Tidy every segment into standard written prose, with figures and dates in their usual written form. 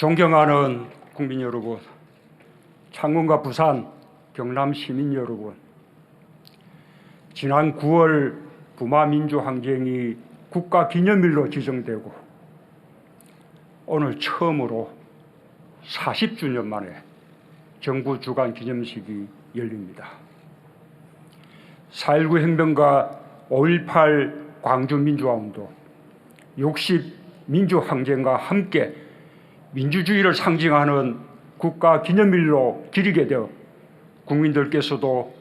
존경하는 국민 여러분, 창원과 부산, 경남 시민 여러분, 지난 9월 부마민주항쟁이 국가기념일로 지정되고 오늘 처음으로 40주년 만에 정부 주관 기념식이 열립니다. 4.19 혁명과 5.18 광주민주화운동, 60 민주항쟁과 함께 민주주의를 상징하는 국가기념일로 기리게 되어 국민들께서도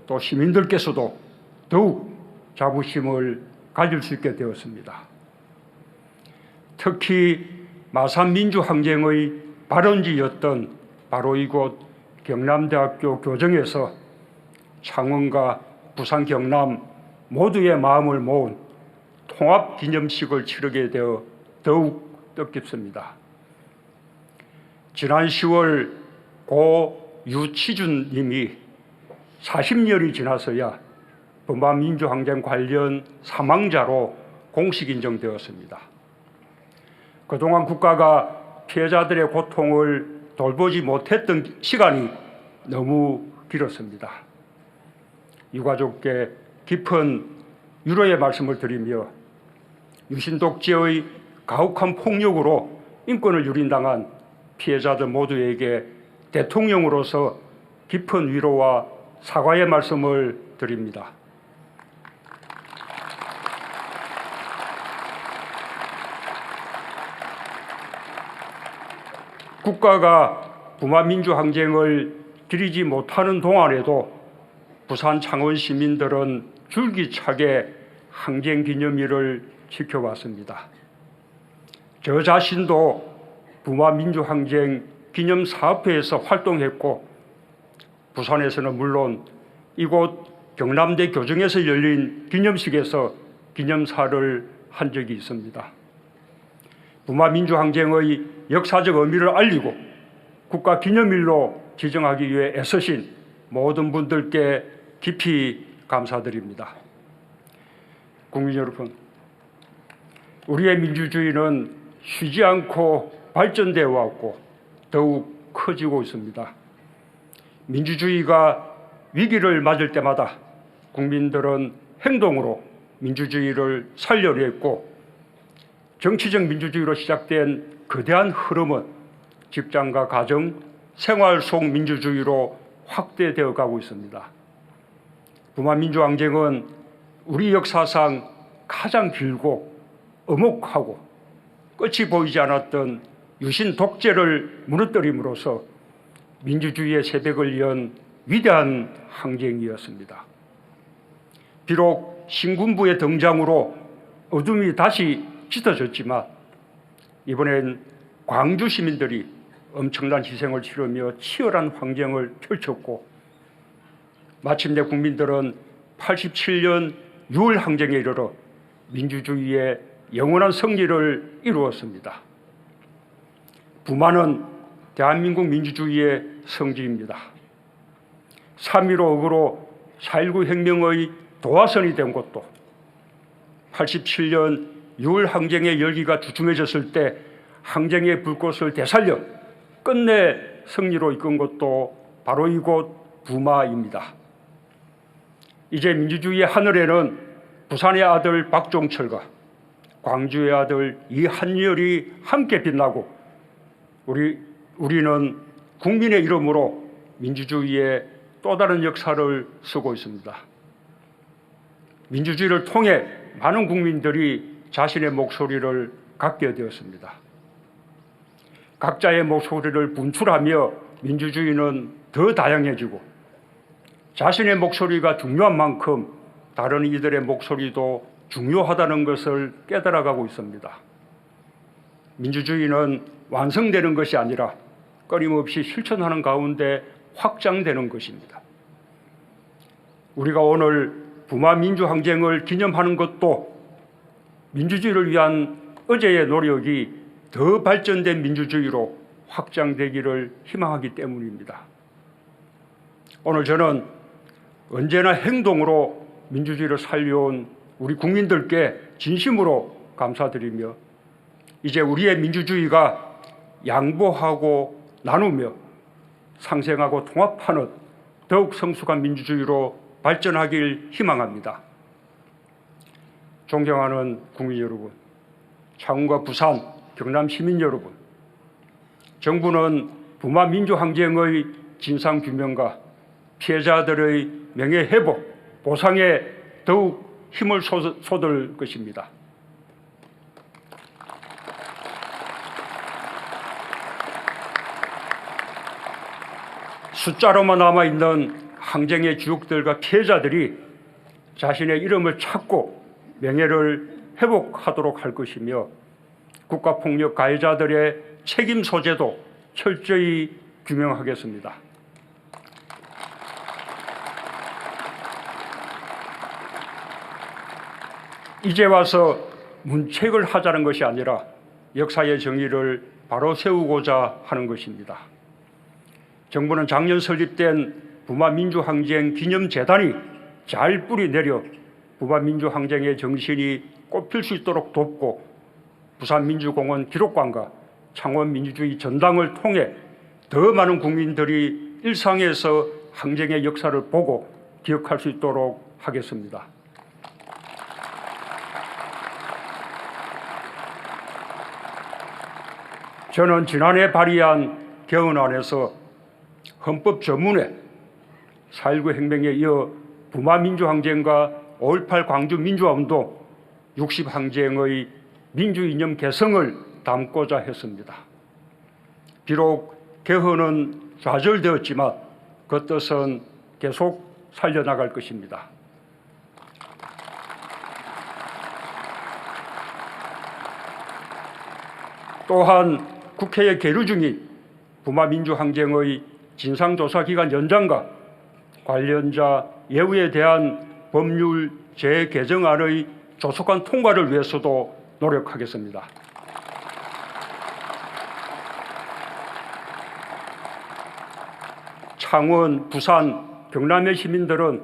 또 시민들께서도 더욱 자부심을 가질 수 있게 되었습니다. 특히 마산민주항쟁의 발원지였던 바로 이곳 경남대학교 교정에서 창원과 부산, 경남 모두의 마음을 모은 통합기념식을 치르게 되어 더욱 뜻깊습니다. 지난 10월 고 유치준 님이 40년이 지나서야 부마민주항쟁 관련 사망자로 공식 인정되었습니다. 그동안 국가가 피해자들의 고통을 돌보지 못했던 시간이 너무 길었습니다. 유가족께 깊은 위로의 말씀을 드리며 유신독재의 가혹한 폭력으로 인권을 유린당한 피해자들 모두에게 대통령으로서 깊은 위로와 사과의 말씀을 드립니다. 국가가 부마민주항쟁을 기리지 못하는 동안에도 부산 창원 시민들은 줄기차게 항쟁기념일을 지켜왔습니다. 저 자신도 부마민주항쟁 기념사업회에서 활동했고 부산에서는 물론 이곳 경남대 교정에서 열린 기념식에서 기념사를 한 적이 있습니다. 부마민주항쟁의 역사적 의미를 알리고 국가기념일로 지정하기 위해 애쓰신 모든 분들께 깊이 감사드립니다. 국민 여러분, 우리의 민주주의는 쉬지 않고 발전되어 왔고 더욱 커지고 있습니다. 민주주의가 위기를 맞을 때마다 국민들은 행동으로 민주주의를 살려냈고 정치적 민주주의로 시작된 거대한 흐름은 직장과 가정, 생활 속 민주주의로 확대되어 가고 있습니다. 부마민주항쟁은 우리 역사상 가장 길고 엄혹하고 끝이 보이지 않았던 유신 독재를 무너뜨림으로써 민주주의의 새벽을 연 위대한 항쟁이었습니다. 비록 신군부의 등장으로 어둠이 다시 짙어졌지만 이번엔 광주 시민들이 엄청난 희생을 치르며 치열한 항쟁을 펼쳤고 마침내 국민들은 87년 6월 항쟁에 이르러 민주주의의 영원한 승리를 이루었습니다. 부마는 대한민국 민주주의의 성지입니다. 3.15 억으로 4.19 혁명의 도화선이 된 것도 87년 6월 항쟁의 열기가 주춤해졌을 때 항쟁의 불꽃을 되살려 끝내 승리로 이끈 것도 바로 이곳 부마입니다. 이제 민주주의의 하늘에는 부산의 아들 박종철과 광주의 아들 이한열이 함께 빛나고 우리는 국민의 이름으로 민주주의의 또 다른 역사를 쓰고 있습니다. 민주주의를 통해 많은 국민들이 자신의 목소리를 갖게 되었습니다. 각자의 목소리를 분출하며 민주주의는 더 다양해지고 자신의 목소리가 중요한 만큼 다른 이들의 목소리도 중요하다는 것을 깨달아가고 있습니다. 민주주의는 완성되는 것이 아니라 끊임없이 실천하는 가운데 확장되는 것입니다. 우리가 오늘 부마민주항쟁을 기념하는 것도 민주주의를 위한 어제의 노력이 더 발전된 민주주의로 확장되기를 희망하기 때문입니다. 오늘 저는 언제나 행동으로 민주주의를 살려온 우리 국민들께 진심으로 감사드리며 이제 우리의 민주주의가 양보하고 나누며 상생하고 통합하는 더욱 성숙한 민주주의로 발전하길 희망합니다. 존경하는 국민 여러분, 창원과 부산, 경남 시민 여러분, 정부는 부마 민주항쟁의 진상규명과 피해자들의 명예회복, 보상에 더욱 힘을 쏟을 것입니다. 숫자로만 남아있는 항쟁의 주역들과 피해자들이 자신의 이름을 찾고 명예를 회복하도록 할 것이며 국가폭력 가해자들의 책임 소재도 철저히 규명하겠습니다. 이제 와서 문책을 하자는 것이 아니라 역사의 정의를 바로 세우고자 하는 것입니다. 정부는 작년 설립된 부마민주항쟁 기념재단이 잘 뿌리 내려 부마민주항쟁의 정신이 꽃필 수 있도록 돕고 부산민주공원 기록관과 창원민주주의 전당을 통해 더 많은 국민들이 일상에서 항쟁의 역사를 보고 기억할 수 있도록 하겠습니다. 저는 지난해 발의한 개헌안에서 헌법 조문에 4.19 혁명에 이어 부마민주항쟁과 5.18 광주민주화운동, 60항쟁의 민주이념 개성을 담고자 했습니다. 비록 개헌은 좌절되었지만 그 뜻은 계속 살려나갈 것입니다. 또한 국회에 계류 중인 부마민주항쟁의 진상조사기간 연장과 관련자 예우에 대한 법률 재개정안의 조속한 통과를 위해서도 노력하겠습니다. 창원, 부산, 경남의 시민들은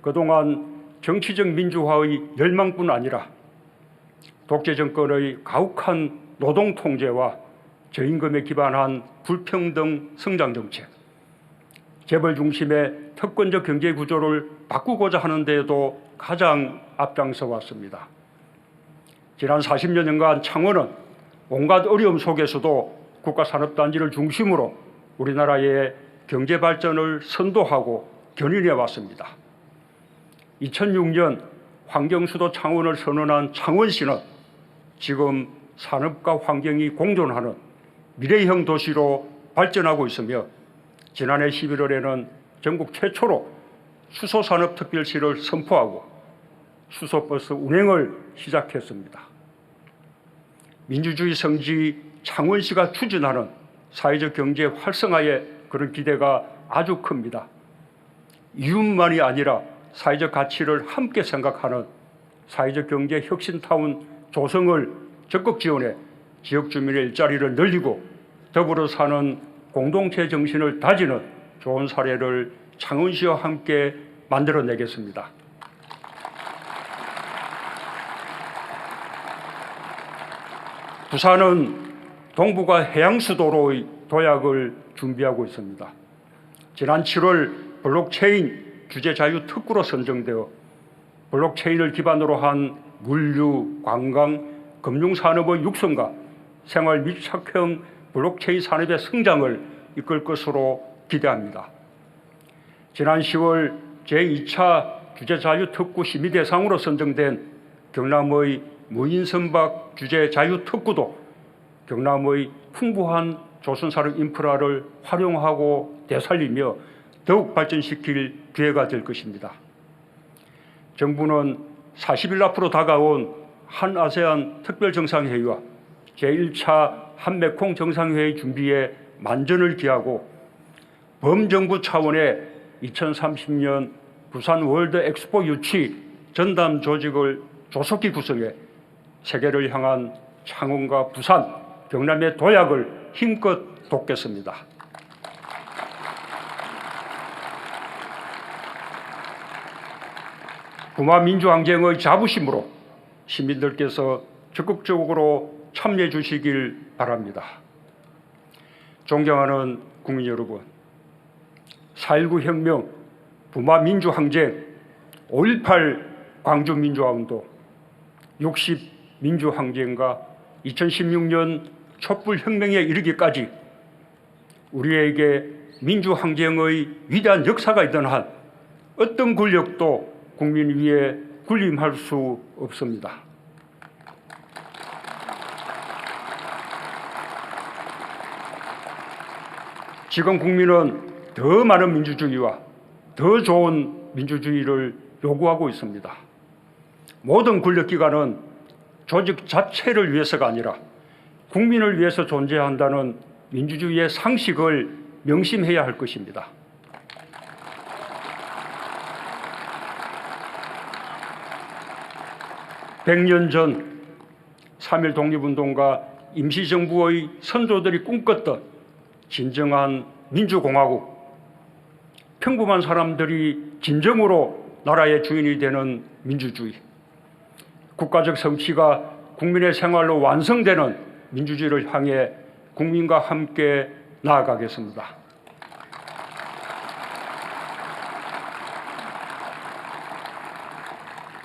그동안 정치적 민주화의 열망뿐 아니라 독재 정권의 가혹한 노동 통제와 저임금에 기반한 불평등 성장 정책, 재벌 중심의 특권적 경제 구조를 바꾸고자 하는 데에도 가장 앞장서 왔습니다. 지난 40여 년간 창원은 온갖 어려움 속에서도 국가산업단지를 중심으로 우리나라의 경제 발전을 선도하고 견인해 왔습니다. 2006년 환경수도 창원을 선언한 창원시는 지금 산업과 환경이 공존하는 미래형 도시로 발전하고 있으며 지난해 11월에는 전국 최초로 수소산업특별시를 선포하고 수소버스 운행을 시작했습니다. 민주주의 성지 창원시가 추진하는 사회적 경제 활성화에 그런 기대가 아주 큽니다. 이윤만이 아니라 사회적 가치를 함께 생각하는 사회적 경제 혁신타운 조성을 적극 지원해 지역 주민의 일자리를 늘리고 더불어 사는 공동체 정신을 다지는 좋은 사례를 창원시와 함께 만들어내겠습니다. 부산은 동부가 해양수도로의 도약을 준비하고 있습니다. 지난 7월 블록체인 규제자유 특구로 선정되어 블록체인을 기반으로 한 물류, 관광, 금융산업의 육성과 생활 밀착형 블록체인 산업의 성장을 이끌 것으로 기대합니다. 지난 10월 제2차 규제자유특구 심의 대상으로 선정된 경남의 무인선박 규제자유특구도 경남의 풍부한 조선산업 인프라를 활용하고 되살리며 더욱 발전시킬 기회가 될 것입니다. 정부는 40일 앞으로 다가온 한아세안 특별정상회의와 제1차 한메콩 정상회의 준비에 만전을 기하고 범정부 차원의 2030년 부산 월드 엑스포 유치 전담 조직을 조속히 구성해 세계를 향한 창원과 부산, 경남의 도약을 힘껏 돕겠습니다. 부마민주항쟁의 자부심으로 시민들께서 적극적으로 참여해 주시길 바랍니다. 존경하는 국민 여러분, 4.19 혁명, 부마 민주항쟁, 5.18 광주 민주화운동, 60 민주항쟁과 2016년 촛불혁명에 이르기까지 우리에게 민주항쟁의 위대한 역사가 있던 한 어떤 권력도 국민 위에 군림할 수 없습니다. 지금 국민은 더 많은 민주주의와 더 좋은 민주주의를 요구하고 있습니다. 모든 권력기관은 조직 자체를 위해서가 아니라 국민을 위해서 존재한다는 민주주의의 상식을 명심해야 할 것입니다. (100년) 전 3.1 독립운동과 임시정부의 선조들이 꿈꿨던 진정한 민주공화국, 평범한 사람들이 진정으로 나라의 주인이 되는 민주주의, 국가적 성취가 국민의 생활로 완성되는 민주주의를 향해 국민과 함께 나아가겠습니다.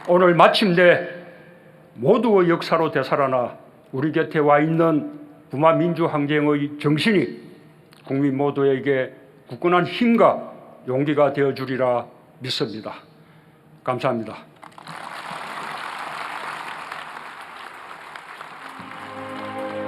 오늘 마침내 모두의 역사로 되살아나 우리 곁에 와 있는 부마 민주항쟁의 정신이 국민 모두에게 굳건한 힘과 용기가 되어주리라 믿습니다. 감사합니다.